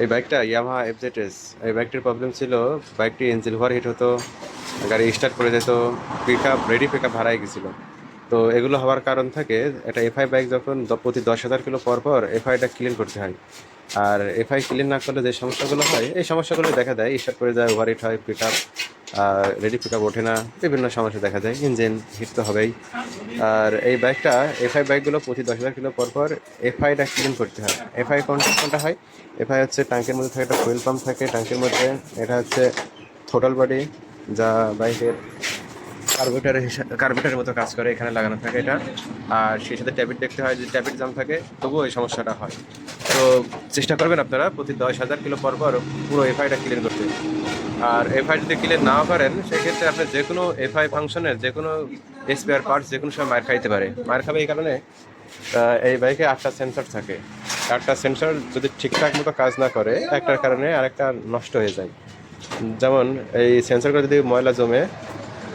এই বাইকটা Yamaha FZS. এই বাইকটির প্রবলেম ছিল, বাইকটি ইঞ্জিন ওভারহিট হতো, গাড়ি স্টার্ট করে যেত, pick up ready pick up হারাই গেছিলো। তো এগুলো হওয়ার কারণ থাকে, একটা এফআই বাইক যখন প্রতি 10,000 কিলো পর পর এফআইটা ক্লিন করতে হয়। আর এফআই ক্লিন না করলে যে সমস্যাগুলো হয়, এই সমস্যাগুলো দেখা দেয়, স্টার্ট করে যায়, ওভারহিট হয়, pick up ready pick up ওঠে না, বিভিন্ন সমস্যা দেখা যায়, ইঞ্জিন হিট তো হবেই। আর এই বাইকটা, এফআই বাইকগুলো প্রতি 10,000 কিলো পর পর এফআইটা ক্লিন করতে হয়। এফআই কোনটা কোনটা হয়? এফআই হচ্ছে ট্যাঙ্কের মধ্যে থাকে একটা ফুয়েল পাম্প থাকে ট্যাঙ্কের মধ্যে, এটা হচ্ছে থ্রোটল বডি, যা বাইকের কার্বোরেটরের মতো কাজ করে, এখানে লাগানো থাকে এটা। আর সেই সাথে ট্যাবিট দেখতে হয়, যদি ট্যাবিট জাম থাকে তবুও এই সমস্যাটা হয়। তো চেষ্টা করবেন আপনারা প্রতি 10,000 কিলো পর পর পুরো এফআইটা ক্লিন করতে। আর এফআই যদি ক্লিন নাও করেন, সেক্ষেত্রে আপনি যে কোনো এফআই ফাংশনের যে কোনো স্পেয়ার পার্টস যে কোনো সময় মার খাইতে পারে। মার খাবে এই কারণে, এই বাইকে 8টা সেন্সর থাকে। 8টা সেন্সর যদি ঠিকঠাক মতো কাজ না করে, একটার কারণে আরেকটা নষ্ট হয়ে যায়। যেমন এই সেন্সরগুলো যদি ময়লা জমে,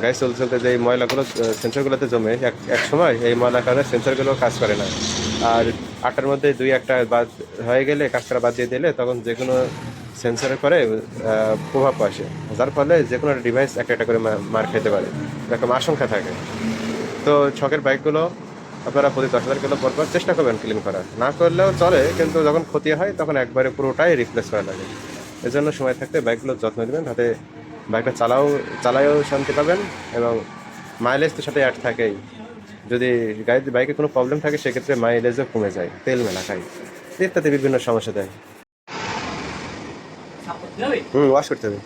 গাড়ি চলতে চলতে যে এই ময়লাগুলো সেন্সরগুলোতে জমে, এক এক সময় এই ময়লার কারণে সেন্সরগুলো কাজ করে না। আর 8টার মধ্যে 2-1টা বাদ হয়ে গেলে, কাজ করা বাদ দিয়ে দিলে, তখন যে কোনো সেন্সরের পরে প্রভাব আসে, যার ফলে যে কোনো ডিভাইস একটা একটা করে মার খেতে পারে, এরকম আশঙ্কা থাকে। তো শখের বাইকগুলো আপনারা প্রতি 10,000 কিলো পর পর চেষ্টা করবেন ক্লিন করার। না করলেও চলে, কিন্তু যখন ক্ষতি হয় তখন একবারে পুরোটাই রিপ্লেস করা লাগে। এজন্য সময় থাকতে বাইকগুলোর যত্ন নেবেন, তাতে বাইকটা চালায়ও শান্তি পাবেন, এবং মাইলেজ তো সাথে অ্যাড থাকেই। যদি বাইকে কোনো প্রবলেম থাকে, সেক্ষেত্রে মাইলেজও কমে যায়, তেল মেলা খায়, ইত্যাদি বিভিন্ন সমস্যা দেয়। ওয়াশ করতে হবে।